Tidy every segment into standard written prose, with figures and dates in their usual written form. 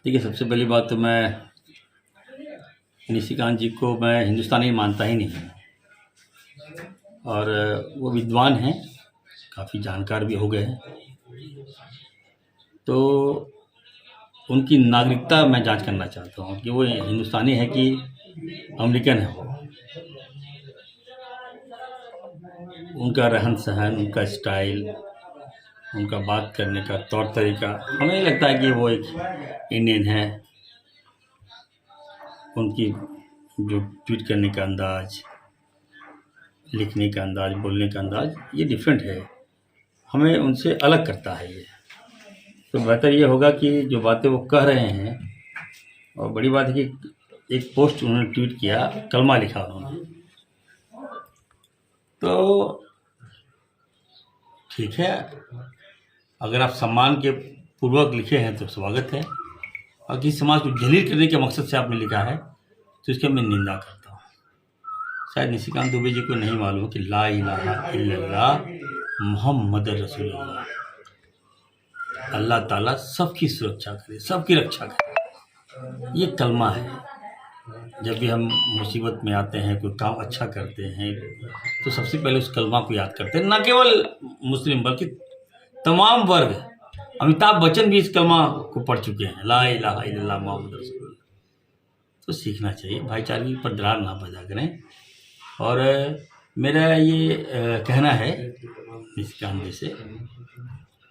देखिए, सबसे पहली बात तो मैं निशिकांत जी को मैं हिंदुस्तानी मानता ही नहीं। और वो विद्वान हैं, काफ़ी जानकार भी हो गए हैं। तो उनकी नागरिकता मैं जांच करना चाहता हूँ कि वो हिंदुस्तानी है कि अमेरिकन है। वो उनका रहन सहन, उनका स्टाइल, उनका बात करने का तौर तरीका, हमें नहीं लगता है कि वो एक इंडियन है। उनकी जो ट्वीट करने का अंदाज, लिखने का अंदाज, बोलने का अंदाज, ये डिफरेंट है, हमें उनसे अलग करता है ये। तो बेहतर ये होगा कि जो बातें वो कह रहे हैं, और बड़ी बात है कि एक पोस्ट उन्होंने ट्वीट किया, कलमा लिखा उन्होंने, तो ठीक है, अगर आप सम्मान के पूर्वक लिखे हैं तो स्वागत है, और किसी समाज को जलील करने के मकसद से आपने लिखा है तो इसकी मैं निंदा करता हूँ। शायद निशिकांत दुबे जी को नहीं मालूम कि ला इलाहा इल्लल्लाह मुहम्मद रसूलुल्लाह, अल्लाह ताला सबकी सुरक्षा करे, सबकी रक्षा करे, ये कलमा है। जब भी हम मुसीबत में आते हैं, कोई काम अच्छा करते हैं, तो सबसे पहले उस कलमा को याद करते हैं। न केवल मुस्लिम बल्कि तमाम वर्ग। अमिताभ बच्चन भी इस कलमा को पढ़ चुके हैं, ला इलाहा इल्लल्लाह मुहम्मद रसूलुल्लाह। तो सीखना चाहिए, भाईचारे पर दरार ना पैदा करें। और मेरा ये कहना है निशिकांत जी से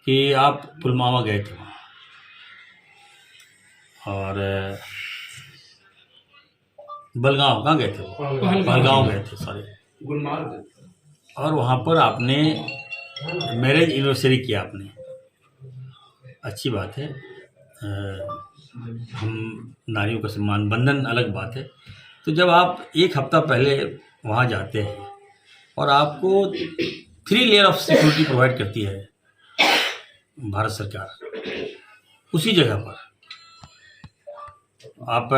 कि आप पुलवामा गए थे वहाँ, और बलगांव कहाँ गए थे? वो पहलगांव गए थे, सॉरी, गुलमार्ग। और वहाँ पर आपने मैरिज एनिवर्सरी किया आपने, अच्छी बात है। हम नारियों का सम्मान, बंधन अलग बात है। तो जब आप एक हफ्ता पहले वहाँ जाते हैं और आपको 3 लेयर ऑफ सिक्योरिटी प्रोवाइड करती है भारत सरकार, उसी जगह पर आप,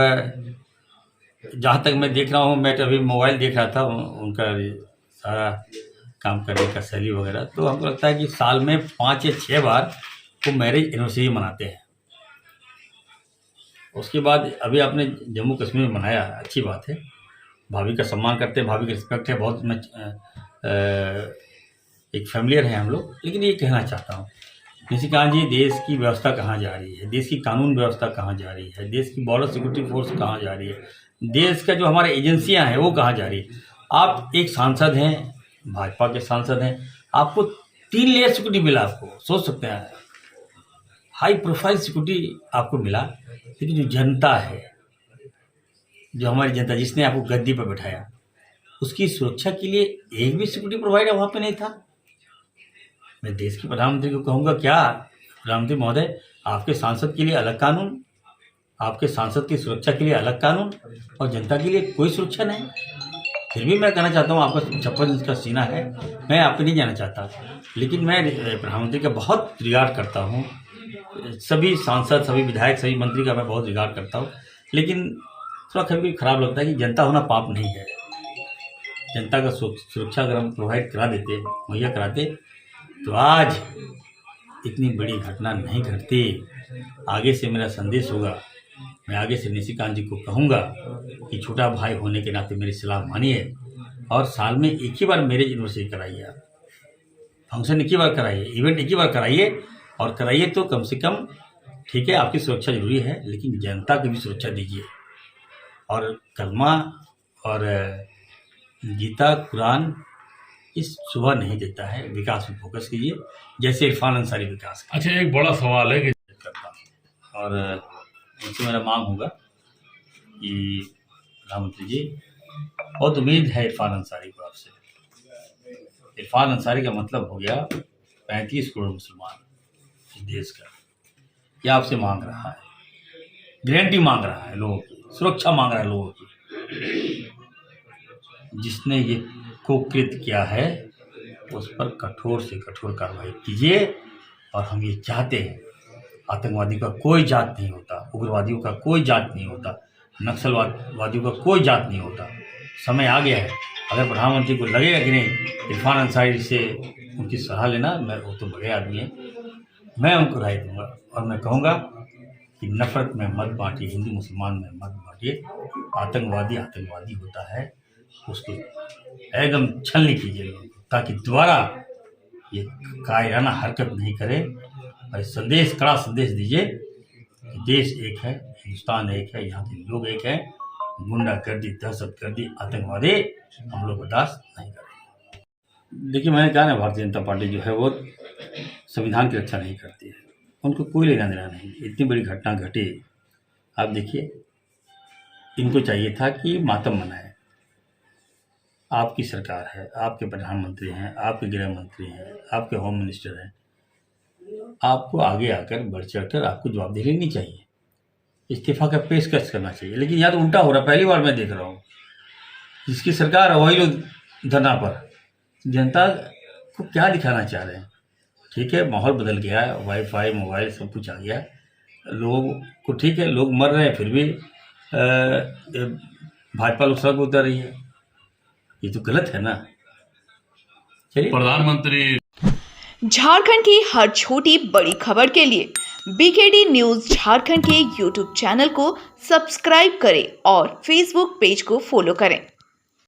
जहाँ तक मैं देख रहा हूँ, मैं अभी मोबाइल देख रहा था उनका सारा काम करने का शैली वगैरह, तो हमको लगता है कि साल में 5 या 6 बार वो मैरिज एनिवर्सरी मनाते हैं। उसके बाद अभी आपने जम्मू कश्मीर में मनाया, अच्छी बात है, भाभी का सम्मान करते हैं, भाभी का रिस्पेक्ट है, बहुत मैं एक फैमिलियर है हम लोग। लेकिन ये कहना चाहता हूँ निशिकांत जी, देश की व्यवस्था कहाँ जा रही है, देश की कानून व्यवस्था कहाँ जा रही है, देश की बॉर्डर सिक्योरिटी फोर्स कहाँ जा रही है, देश का जो हमारे एजेंसियां हैं वो कहाँ जा रही है। आप एक सांसद हैं, भाजपा के सांसद हैं, आपको 3 लेयर सिक्योरिटी मिला, आपको सोच सकते हैं, हाई प्रोफाइल सिक्योरिटी आपको मिला। लेकिन जो जनता है, जो हमारी जनता जिसने आपको गद्दी पर बैठाया, उसकी सुरक्षा के लिए एक भी सिक्योरिटी प्रोवाइडर वहाँ पे नहीं था। मैं देश के प्रधानमंत्री को कहूँगा, क्या प्रधानमंत्री महोदय, आपके सांसद के लिए अलग कानून, आपके सांसद की सुरक्षा के लिए अलग कानून, और जनता के लिए कोई सुरक्षा नहीं। फिर भी मैं कहना चाहता हूँ, आपका 56 इंच का सीना है, मैं आप पे नहीं जाना चाहता, लेकिन मैं प्रधानमंत्री का बहुत रिगार्ड करता हूँ, सभी सांसद, सभी विधायक, सभी मंत्री का मैं बहुत रिगार्ड करता हूँ। लेकिन थोड़ा कभी खराब लगता है कि जनता होना पाप नहीं है। जनता का सुरक्षा अगर हम प्रोवाइड करा देते, मुहैया कराते, तो आज इतनी बड़ी घटना नहीं घटती। आगे से मेरा संदेश होगा, मैं आगे से निशिकांत जी को कहूँगा कि छोटा भाई होने के नाते मेरी सलाह मानिए, और साल में एक ही बार मैरिज एनिवर्सरी कराइए, आप फंक्शन एक ही बार कराइए, इवेंट एक ही बार कराइए, और कराइए तो कम से कम, ठीक है आपकी सुरक्षा जरूरी है, लेकिन जनता की भी सुरक्षा दीजिए। और कलमा और गीता, कुरान इस सुबह नहीं देता है, विकास में फोकस कीजिए, जैसे इरफान अंसारी विकास। अच्छा, एक बड़ा सवाल है कि करता हूँ, और उनसे मेरा मांग होगा कि प्रधानमंत्री जी, बहुत उम्मीद है इरफान अंसारी को आपसे। इरफान अंसारी का मतलब हो गया 35 करोड़ मुसलमान इस देश का, यह आपसे मांग रहा है, गारंटी मांग रहा है लोगों की, सुरक्षा मांग रहा है लोगों की। जिसने ये कुकृत किया है उस पर कठोर से कठोर कार्रवाई कीजिए। और हम ये चाहते हैं, आतंकवादी का कोई जात नहीं होता, उग्रवादियों का कोई जात नहीं होता, नक्सलवादियों का कोई जात नहीं होता। समय आ गया है, अगर प्रधानमंत्री को लगेगा कि नहीं इरफान अंसारी से उनकी सलाह लेना, मैं, वो तो बड़े आदमी हैं, मैं उनको राय दूंगा, और मैं कहूँगा कि नफरत में मत बांटिए, हिंदू मुसलमान में मत बांटिए। आतंकवादी आतंकवादी होता है, उसको एकदम छलनी कीजिए लोगों को, ताकि दोबारा ये कायराना हरकत नहीं करे। और संदेश, कड़ा संदेश दीजिए कि देश एक है, हिंदुस्तान एक है, यहाँ के लोग एक हैं। गुंडागर्दी, दहशतगर्दी, आतंकवादी हम लोग बर्दाश्त नहीं करेंगे। देखिए, मैंने कहा ना, भारतीय जनता पार्टी जो है वो संविधान की रक्षा नहीं करती है, उनको कोई लेना देना नहीं। इतनी बड़ी घटना घटी, आप देखिए, इनको चाहिए था कि मातम मनाए। आपकी सरकार है, आपके प्रधानमंत्री हैं, आपके गृह मंत्री हैं, आपके होम मिनिस्टर हैं, आपको आगे आकर बढ़ चढ़कर आपको जवाबदेही लेनी चाहिए, इस्तीफा का पेशकश करना चाहिए। लेकिन यहाँ तो उल्टा हो रहा है, पहली बार मैं देख रहा हूँ। जिसकी सरकार है वही लोग धरना पर। जनता को क्या दिखाना चाह रहे हैं? ठीक है, माहौल बदल गया है, वाईफाई, मोबाइल सब कुछ आ गया है, लोगों को ठीक है, लोग मर रहे हैं, फिर भी भाजपा लोग सड़क उतर रही है, ये तो गलत है ना। चलिए, प्रधानमंत्री। झारखंड की हर छोटी बड़ी खबर के लिए बीकेडी न्यूज झारखंड के यूट्यूब चैनल को सब्सक्राइब करें और फेसबुक पेज को फॉलो करें।